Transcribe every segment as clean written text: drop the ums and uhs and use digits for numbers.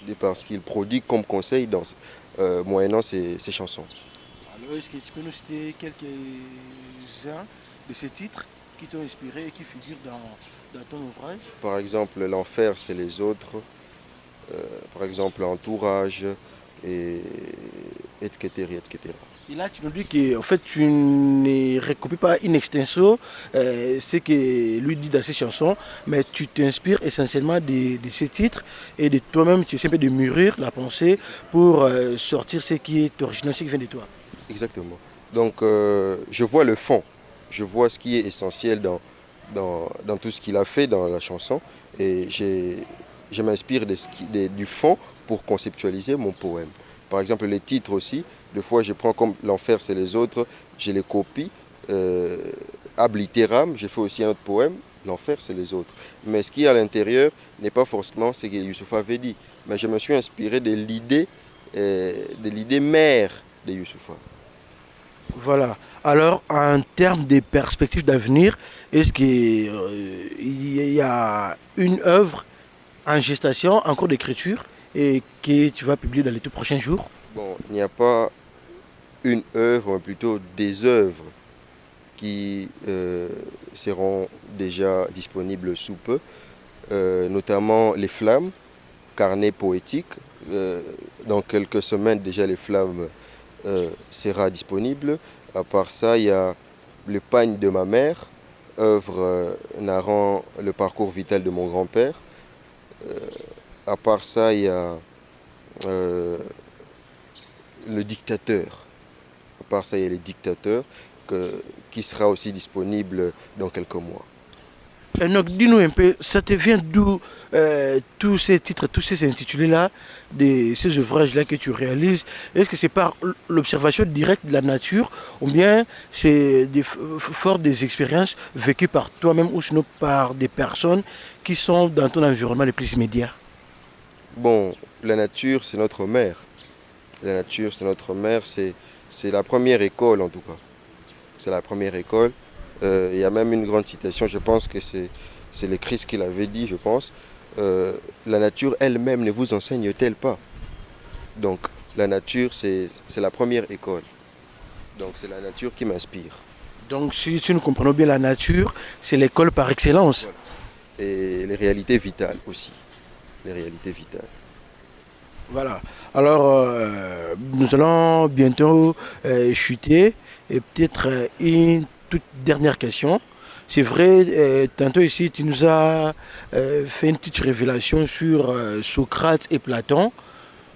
de par ce qu'il prodigue comme conseil moyennant ses chansons. Alors, est-ce que tu peux nous citer quelques-uns de ces titres qui t'ont inspiré et qui figurent dans ton ouvrage? Par exemple, l'enfer, c'est les autres. Par exemple, entourage, et etc., etc. Et là, tu nous dis que en fait, tu ne recopies pas in extenso ce que lui dit dans ses chansons, mais tu t'inspires essentiellement de ces titres et de toi-même, tu essaies un peu de mûrir la pensée pour sortir ce qui est original, ce qui vient de toi. Exactement. Donc, je vois le fond, je vois ce qui est essentiel dans tout ce qu'il a fait dans la chanson, et je m'inspire du fond pour conceptualiser mon poème. Par exemple, les titres aussi, des fois je prends comme l'enfer c'est les autres, je les copie, ab litteram, j'ai fait aussi un autre poème, l'enfer c'est les autres. Mais ce qui est à l'intérieur n'est pas forcément ce que Youssouf avait dit, mais je me suis inspiré de l'idée mère de Youssoufa. Voilà. Alors, en termes de perspectives d'avenir, est-ce qu'il y a une œuvre en gestation, en cours d'écriture, et que tu vas publier dans les tout prochains jours? Bon, il n'y a pas une œuvre, mais plutôt des œuvres qui seront déjà disponibles sous peu, notamment Les Flammes, carnet poétique. Dans quelques semaines déjà, Les Flammes sera disponible. À part ça, il y a Le pagne de ma mère, œuvre narrant le parcours vital de mon grand-père. À part ça, il y a euh, Le dictateur. À part ça, il y a Les dictateurs qui sera aussi disponible dans quelques mois. Donc, dis-nous un peu, ça te vient d'où tous ces titres, tous ces intitulés-là, de ces ouvrages-là que tu réalises? Est-ce que c'est par l'observation directe de la nature ou bien c'est fort des expériences vécues par toi-même ou sinon par des personnes qui sont dans ton environnement le plus immédiat? Bon, la nature, c'est notre mère. La nature, c'est notre mère, c'est la première école en tout cas. C'est la première école. Il y a même une grande citation, je pense que c'est le Christ qui l'avait dit, je pense. La nature elle-même ne vous enseigne-t-elle pas? Donc, la nature, c'est la première école. Donc, c'est la nature qui m'inspire. Donc, si nous comprenons bien la nature, c'est l'école par excellence. Voilà. Et les réalités vitales aussi. Les réalités vitales. Voilà. Alors, nous allons bientôt chuter et peut-être une toute dernière question. C'est vrai, tantôt ici, tu nous as fait une petite révélation sur Socrate et Platon.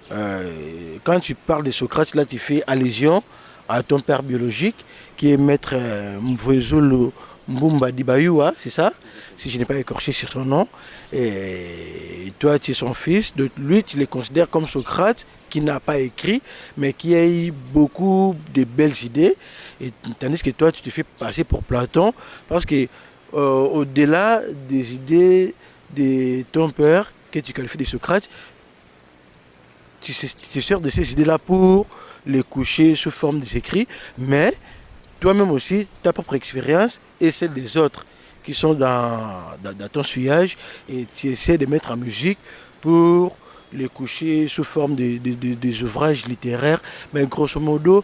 Quand tu parles de Socrate, là, tu fais allusion à ton père biologique, qui est maître Mvwezulu Mbumba Dibayua, c'est ça? Si je n'ai pas écorché sur son nom. Et toi, tu es son fils. De lui, tu le considères comme Socrate, qui n'a pas écrit, mais qui a eu beaucoup de belles idées. Et, tandis que toi, tu te fais passer pour Platon, parce que au-delà des idées de ton père, que tu qualifies de Socrate, tu te sers de ces idées-là pour les coucher sous forme d'écrits, mais toi-même aussi, ta propre expérience et celle des autres qui sont dans ton sillage, et tu essaies de mettre en musique pour les coucher sous forme des ouvrages littéraires. Mais grosso modo,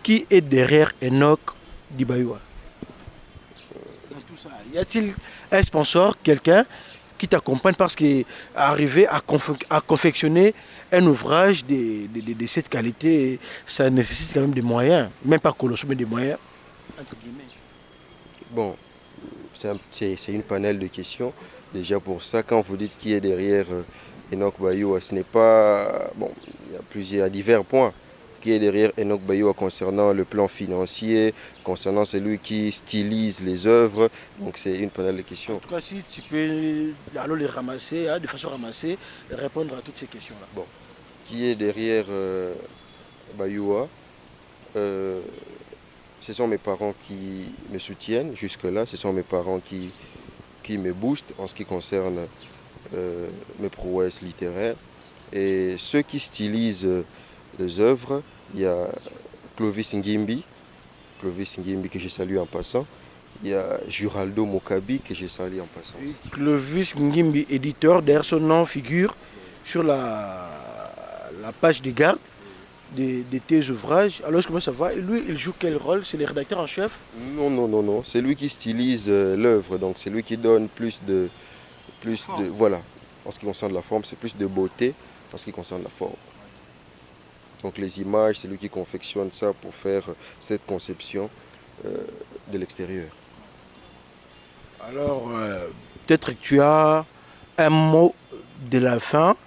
qui est derrière Enoch Dibayua? Dans tout ça, y a-t-il un sponsor, quelqu'un qui t'accompagne, parce qu'arriver à confectionner un ouvrage de cette qualité, ça nécessite quand même des moyens, même pas colossaux, mais des moyens, entre guillemets. Bon, c'est une panel de questions. Déjà pour ça, quand vous dites qui est derrière Enoch Bayoua, ce n'est pas... Bon, il y a plusieurs, divers points. Qui est derrière Enoch Bayoua concernant le plan financier, concernant celui qui stylise les œuvres. Donc c'est une panel de En questions. tout cas, si tu peux alors les ramasser, hein, de façon ramassée, répondre à toutes ces questions-là. Bon, qui est derrière Bayoua? Euh, Ce sont mes parents qui me soutiennent jusque-là. Ce sont mes parents qui me boostent en ce qui concerne mes prouesses littéraires. Et ceux qui stylisent les œuvres, il y a Clovis Ngimbi que je salue en passant. Il y a Juraldo Mokabi que je salue en passant aussi. Clovis Ngimbi, éditeur, derrière son nom figure sur la page des gardes de tes ouvrages. Alors comment ça va? Et lui, il joue quel rôle? C'est le rédacteur en chef? Non, non, non, non. C'est lui qui stylise l'œuvre. Donc c'est lui qui donne voilà. En ce qui concerne la forme, c'est plus de beauté en ce qui concerne la forme. Donc les images, c'est lui qui confectionne ça pour faire cette conception de l'extérieur. Alors, peut-être que tu as un mot de la fin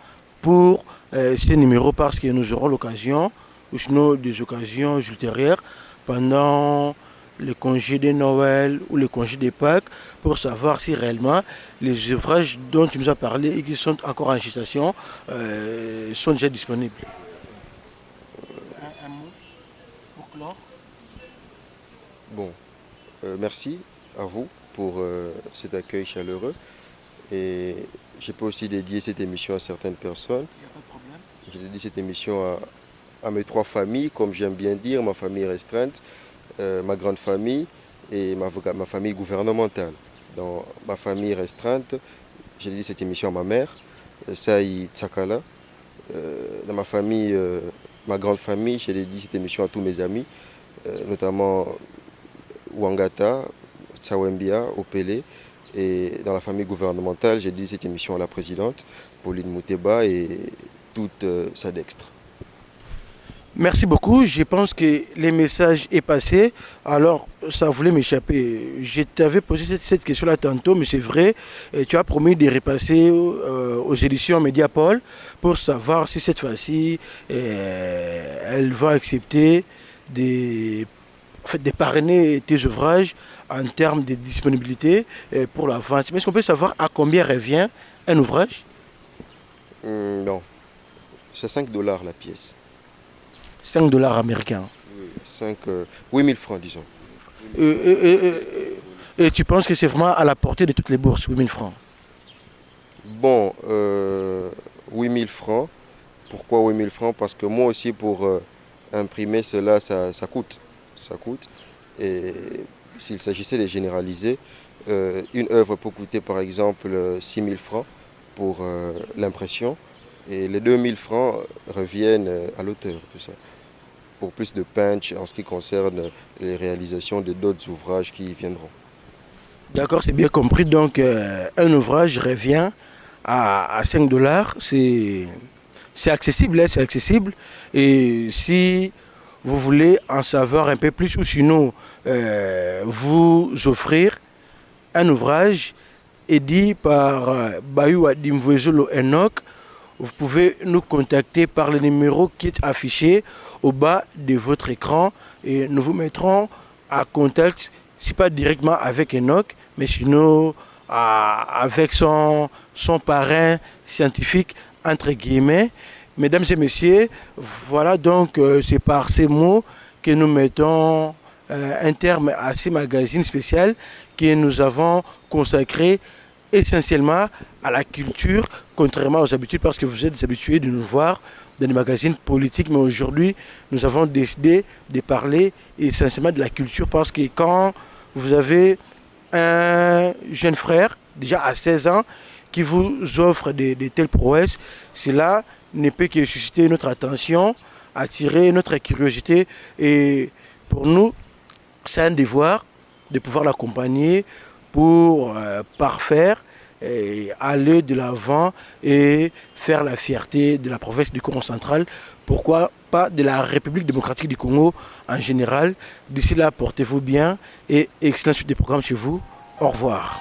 pour ces numéros parce que nous aurons l'occasion, ou sinon des occasions ultérieures, pendant le congé de Noël ou le congé de Pâques, pour savoir si réellement les ouvrages dont tu nous as parlé et qui sont encore en gestation sont déjà disponibles. Un mot pour clore? Bon, merci à vous pour cet accueil chaleureux. Et je peux aussi dédier cette émission à certaines personnes. Il n'y a pas de problème. Je dédie cette émission à mes 3 familles, comme j'aime bien dire, ma famille restreinte, ma grande famille et ma famille gouvernementale. Dans ma famille restreinte, j'ai dédié cette émission à ma mère, Saï Tsakala. Dans ma famille, ma grande famille, j'ai dédié cette émission à tous mes amis, notamment Wangata, Tsawembia, Opele. Et dans la famille gouvernementale, j'ai dédié cette émission à la présidente, Pauline Mouteba, et toute sa dextre. Merci beaucoup. Je pense que le message est passé. Alors, ça voulait m'échapper. Je t'avais posé cette question-là tantôt, mais c'est vrai. Et tu as promis de repasser aux éditions Mediapol pour savoir si cette fois-ci, elle va accepter de parrainer tes ouvrages en termes de disponibilité pour la vente. Mais est-ce qu'on peut savoir à combien revient un ouvrage? Non, c'est 5 $ la pièce. 5 dollars américains. Oui, 8 000 francs, disons. Et tu penses que c'est vraiment à la portée de toutes les bourses, 8 000 francs? Bon, 8 000 francs. Pourquoi 8 000 francs? Parce que moi aussi, pour imprimer cela, ça coûte. Ça coûte. Et s'il s'agissait de généraliser, une œuvre peut coûter par exemple 6 000 francs pour l'impression. Et les 2 000 francs reviennent à l'auteur, tout ça. Pour plus de punch en ce qui concerne les réalisations de d'autres ouvrages qui viendront. D'accord, c'est bien compris. Donc, un ouvrage revient à 5 dollars. C'est accessible, hein, c'est accessible. Et si vous voulez en savoir un peu plus, ou sinon vous offrir un ouvrage édit par Bayou Adimvouezolo Enoch, vous pouvez nous contacter par le numéro qui est affiché au bas de votre écran et nous vous mettrons en contact, si pas directement avec Enoch, mais sinon avec son parrain scientifique, entre guillemets. Mesdames et messieurs, voilà donc c'est par ces mots que nous mettons un terme à ces magazines spéciaux que nous avons consacrés essentiellement à la culture, contrairement aux habitudes, parce que vous êtes habitués de nous voir dans des magazines politiques, mais aujourd'hui, nous avons décidé de parler essentiellement de la culture, parce que quand vous avez un jeune frère, déjà à 16 ans, qui vous offre de telles prouesses, cela ne peut que susciter notre attention, attirer notre curiosité, et pour nous, c'est un devoir de pouvoir l'accompagner pour parfaire et aller de l'avant et faire la fierté de la province du Congo central, pourquoi pas de la République démocratique du Congo en général. D'ici là, portez-vous bien et excellente suite des programmes chez vous. Au revoir.